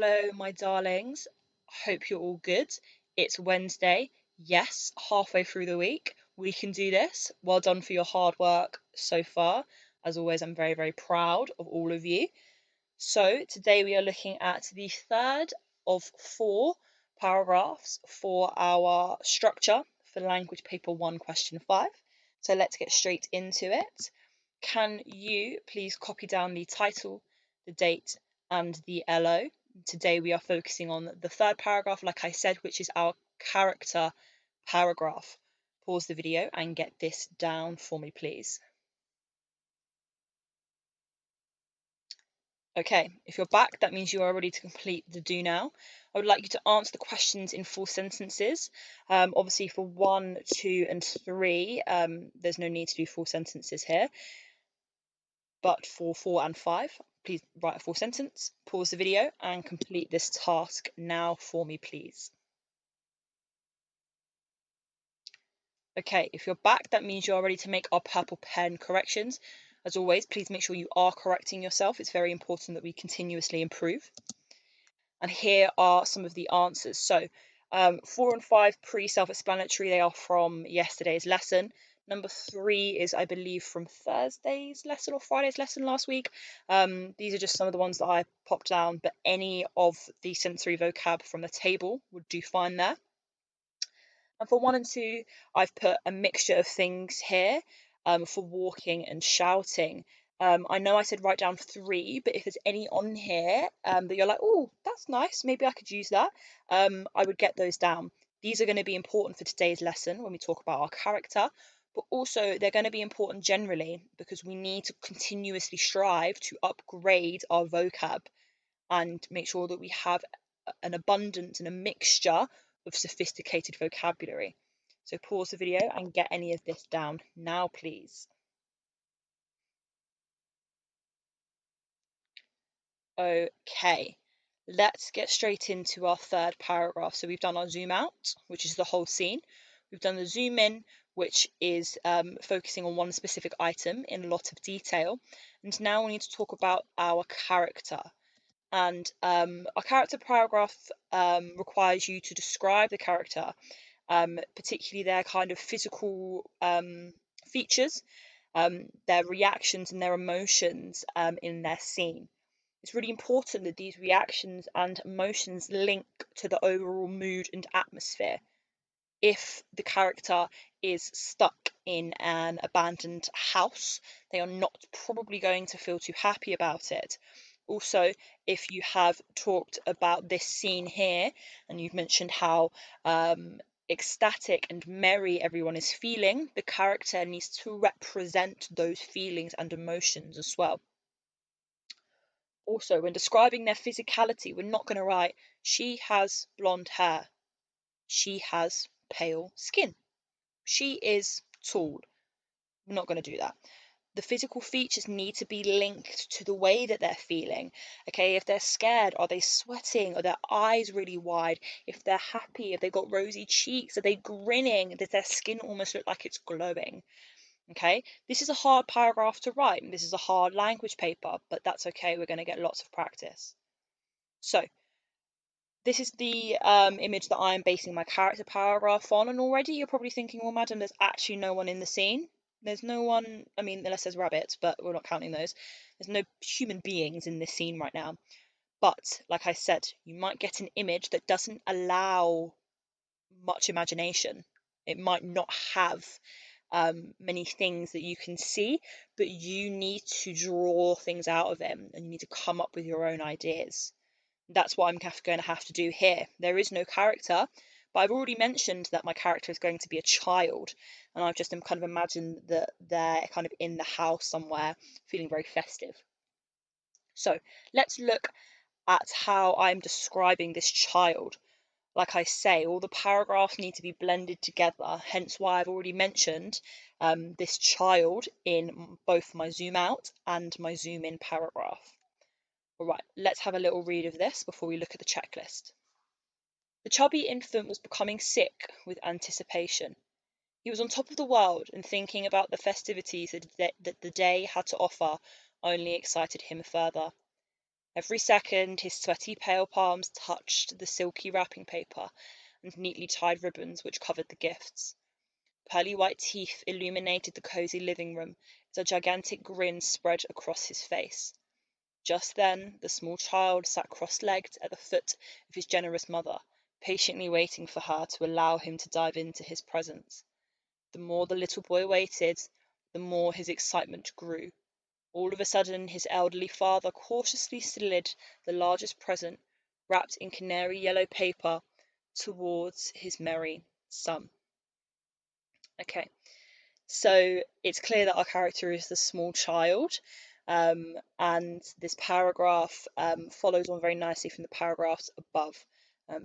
Hello, my darlings. Hope you're all good. It's Wednesday. Yes, halfway through the week. We can do this. Well done for your hard work so far. As always, I'm very, very proud of all of you. So, today we are looking at the third of four paragraphs for our structure for language paper 1, question 5. So, let's get straight into it. Can you please copy down the title, the date, and the LO? Today we are focusing on the third paragraph, like I said, which is our character paragraph. Pause the video and get this down for me, please. Okay, if you're back, that means you are ready to complete the do now. I would like you to answer the questions in full sentences. Obviously, for 1, 2, and 3, there's no need to do full sentences here. But for 4 and 5, please write a full sentence, pause the video, and complete this task now for me, please. Okay, if you're back, that means you're ready to make our purple pen corrections. As always, please make sure you are correcting yourself. It's very important that we continuously improve. And here are some of the answers. So 4 and 5, pretty self-explanatory. They are from yesterday's lesson. Number 3 is, I believe, from Thursday's lesson or Friday's lesson last week. These are just some of the ones that I popped down, but any of the sensory vocab from the table would do fine there. And for 1 and 2, I've put a mixture of things here for walking and shouting. I know I said write down 3, but if there's any on here that you're like, oh, that's nice, maybe I could use that, I would get those down. These are going to be important for today's lesson when we talk about our character, but also they're going to be important generally because we need to continuously strive to upgrade our vocab and make sure that we have an abundance and a mixture of sophisticated vocabulary. So pause the video and get any of this down now, please. Okay, let's get straight into our third paragraph. So we've done our zoom out, which is the whole scene. We've done the zoom in, which is focusing on one specific item in a lot of detail. And now we need to talk about our character. And our character paragraph requires you to describe the character, particularly their kind of physical features, their reactions and their emotions in their scene. It's really important that these reactions and emotions link to the overall mood and atmosphere. If the character is stuck in an abandoned house, they are not probably going to feel too happy about it. Also, if you have talked about this scene here and you've mentioned how ecstatic and merry everyone is feeling, the character needs to represent those feelings and emotions as well. Also, when describing their physicality, we're not going to write, she has blonde hair, she has pale skin, she is tall. We're not going to do that. The physical features need to be linked to the way that they're feeling. Okay, if they're scared, are they sweating? Are their eyes really wide? If they're happy, if they've got rosy cheeks, are they grinning? Does their skin almost look like it's glowing? Okay, this is a hard paragraph to write. This is a hard language paper, but that's okay. We're going to get lots of practice. So, this is the image that I'm basing my character paragraph on, and already you're probably thinking, well, madam, there's actually no one in the scene. There's no one, I mean, unless there's rabbits, but we're not counting those. There's no human beings in this scene right now. But, like I said, you might get an image that doesn't allow much imagination. It might not have many things that you can see, but you need to draw things out of it and you need to come up with your own ideas. That's what I'm going to have to do here. There is no character, but I've already mentioned that my character is going to be a child, and I've just kind of imagined that they're kind of in the house somewhere, feeling very festive. So let's look at how I'm describing this child. Like I say, all the paragraphs need to be blended together, hence why I've already mentioned this child in both my zoom out and my zoom in paragraph. All right, let's have a little read of this before we look at the checklist. The chubby infant was becoming sick with anticipation. He was on top of the world, and thinking about the festivities that the day had to offer only excited him further. Every second, his sweaty, pale palms touched the silky wrapping paper and neatly tied ribbons which covered the gifts. Pearly white teeth illuminated the cozy living room as a gigantic grin spread across his face. Just then, the small child sat cross-legged at the foot of his generous mother, patiently waiting for her to allow him to dive into his presents. The more the little boy waited, the more his excitement grew. All of a sudden, his elderly father cautiously slid the largest present, wrapped in canary yellow paper, towards his merry son. Okay, so it's clear that our character is the small child, and this paragraph follows on very nicely from the paragraphs above,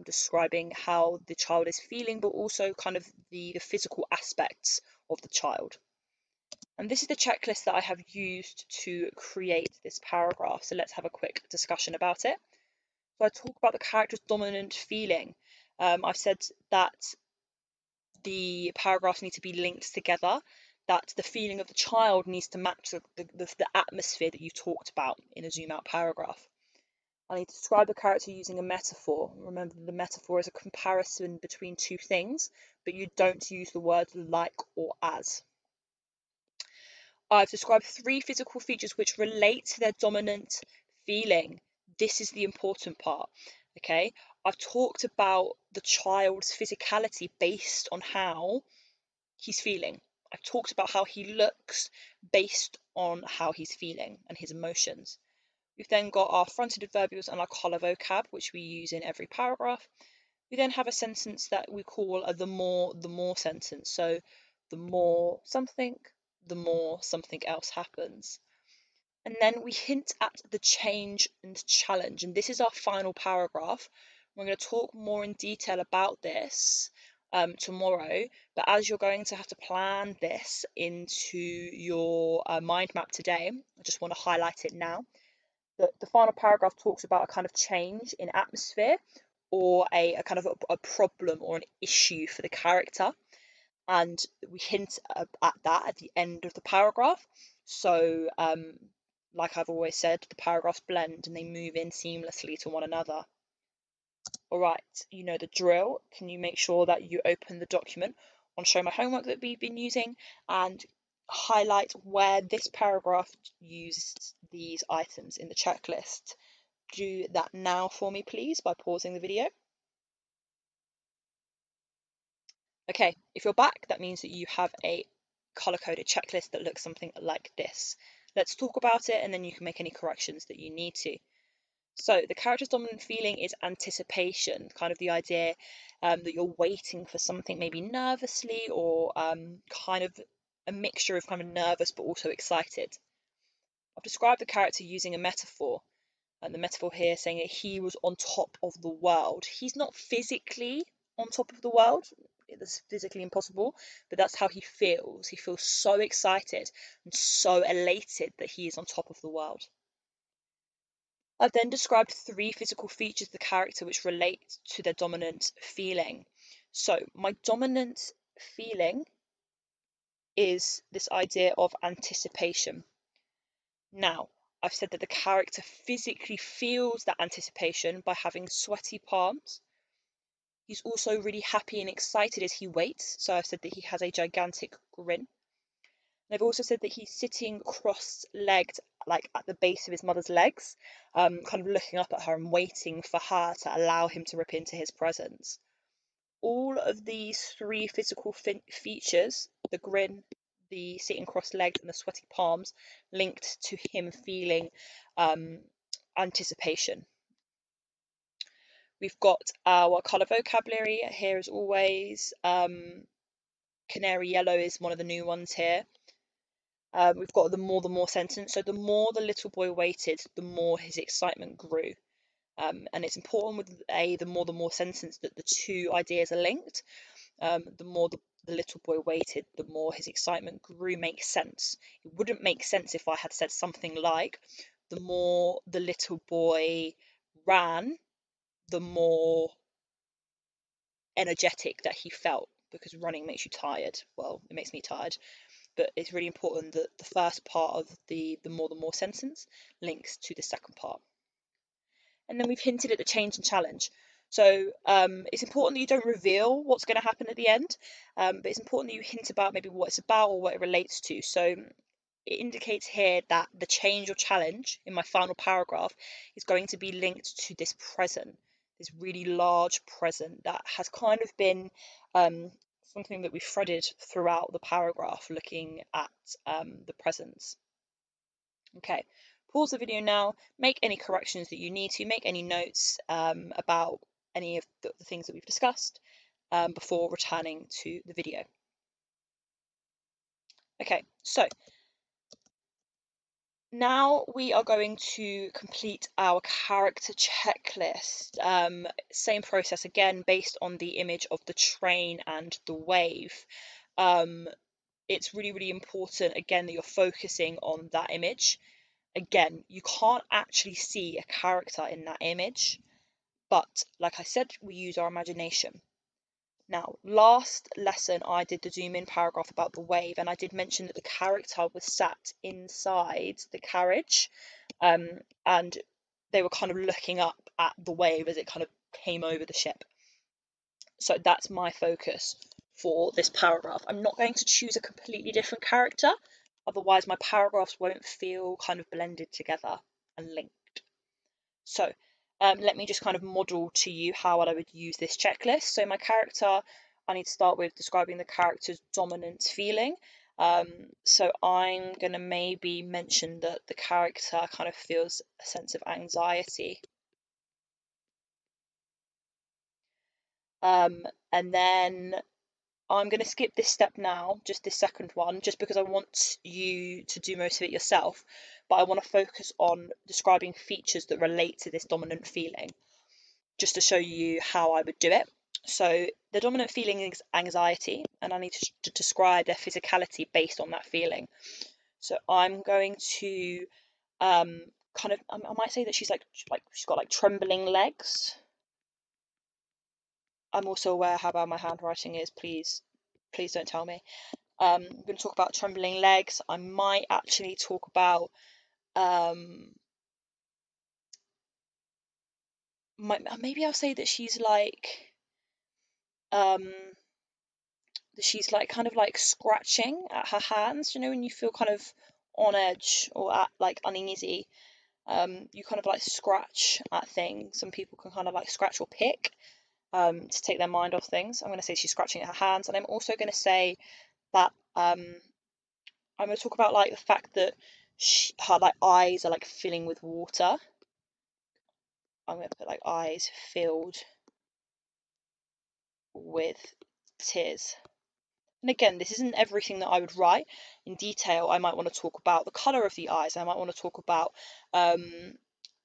describing how the child is feeling, but also kind of the physical aspects of the child. And this is the checklist that I have used to create this paragraph. So let's have a quick discussion about it. So I talk about the character's dominant feeling. I've said that the paragraphs need to be linked together, that the feeling of the child needs to match the atmosphere that you talked about in a zoom out paragraph. I need to describe the character using a metaphor. Remember, the metaphor is a comparison between two things, but you don't use the words like or as. I've described 3 physical features which relate to their dominant feeling. This is the important part, okay? I've talked about the child's physicality based on how he's feeling. I've talked about how he looks based on how he's feeling and his emotions. We've then got our fronted adverbials and our collar vocab, which we use in every paragraph. We then have a sentence that we call a the more sentence. So the more something, the more something else happens. And then we hint at the change and challenge. And this is our final paragraph. We're going to talk more in detail about this tomorrow. But as you're going to have to plan this into your mind map today, I just want to highlight it now. The final paragraph talks about a kind of change in atmosphere, or a kind of a problem or an issue for the character. And we hint at that at the end of the paragraph. So, like I've always said, the paragraphs blend and they move in seamlessly to one another. All right, you know the drill. Can you make sure that you open the document on Show My Homework that we've been using and highlight where this paragraph used these items in the checklist? Do that now for me, please, by pausing the video. Okay, if you're back, that means that you have a color-coded checklist that looks something like this. Let's talk about it and then you can make any corrections that you need to. So the character's dominant feeling is anticipation, kind of the idea that you're waiting for something, maybe nervously, or kind of a mixture of kind of nervous but also excited. I've described the character using a metaphor, and the metaphor here saying that he was on top of the world. He's not physically on top of the world. It's physically impossible, but that's how he feels. He feels so excited and so elated that he is on top of the world. I've then described 3 physical features of the character which relate to their dominant feeling. So my dominant feeling is this idea of anticipation. Now, I've said that the character physically feels that anticipation by having sweaty palms. He's also really happy and excited as he waits. So I've said that he has a gigantic grin. And I've also said that he's sitting cross-legged, like at the base of his mother's legs, kind of looking up at her and waiting for her to allow him to rip into his presence. All of these 3 physical features, the grin, the sitting cross-legged, and the sweaty palms, linked to him feeling anticipation. We've got our colour vocabulary here as always. Canary yellow is one of the new ones here. We've got the more sentence. So the more the little boy waited, the more his excitement grew. And it's important with the more sentence that the 2 ideas are linked. The more the little boy waited, the more his excitement grew makes sense. It wouldn't make sense if I had said something like, the more the little boy ran, the more energetic that he felt, because running makes you tired. Well, it makes me tired, but it's really important that the first part of the more sentence links to the second part. and then we've hinted at the change and challenge. So it's important that you don't reveal what's going to happen at the end, but it's important that you hint about maybe what it's about or what it relates to. So it indicates here that the change or challenge in my final paragraph is going to be linked to this present, this really large present that has kind of been something that we've threaded throughout the paragraph, looking at the presents. Okay, pause the video now, make any corrections that you need to, make any notes about any of the things that we've discussed before returning to the video. Okay, so now we are going to complete our character checklist. Same process again, based on the image of the train and the wave. It's really, really important, again, that you're focusing on that image. Again, you can't actually see a character in that image, but like I said, we use our imagination. Now, last lesson I did the zoom in paragraph about the wave, and I did mention that the character was sat inside the carriage, and they were kind of looking up at the wave as it kind of came over the ship. So that's my focus for this paragraph. I'm not going to choose a completely different character, otherwise my paragraphs won't feel kind of blended together and linked. So let me just kind of model to you how I would use this checklist. So my character, I need to start with describing the character's dominant feeling. So I'm going to maybe mention that the character kind of feels a sense of anxiety. And then I'm going to skip this step now, just this second one, just because I want you to do most of it yourself, but I want to focus on describing features that relate to this dominant feeling, just to show you how I would do it. So the dominant feeling is anxiety, and I need to describe their physicality based on that feeling. So I'm going to kind of, I might say that she's she's got like trembling legs. I'm also aware how bad my handwriting is. Please don't tell me. I'm going to talk about trembling legs. I might actually talk about maybe I'll say that she's like kind of like scratching at her hands. You know, when you feel kind of on edge or at like uneasy, you kind of like scratch at things. Some people can kind of like scratch or pick to take their mind off things. I'm going to say she's scratching at her hands, and I'm also going to say that I'm going to talk about like the fact that her like eyes are like filling with water. I'm going to put like eyes filled with tears. And again, this isn't everything that I would write in detail. I might want to talk about the colour of the eyes. I might want to talk about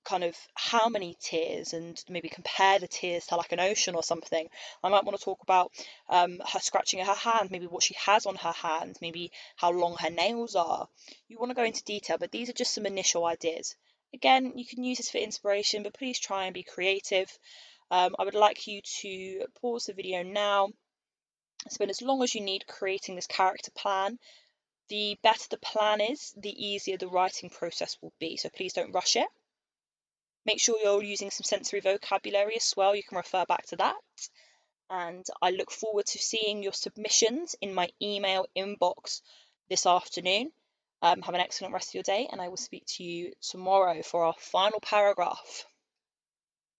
kind of how many tears, and maybe compare the tears to like an ocean or something. I might want to talk about her scratching at her hand, maybe what she has on her hands, maybe how long her nails are. You want to go into detail, but these are just some initial ideas. Again, you can use this for inspiration, but please try and be creative. I would like you to pause the video now, spend as long as you need creating this character plan. The better the plan is, the easier the writing process will be, so please don't rush it. Make sure you're using some sensory vocabulary as well. You can refer back to that. And I look forward to seeing your submissions in my email inbox this afternoon. Have an excellent rest of your day, and I will speak to you tomorrow for our final paragraph.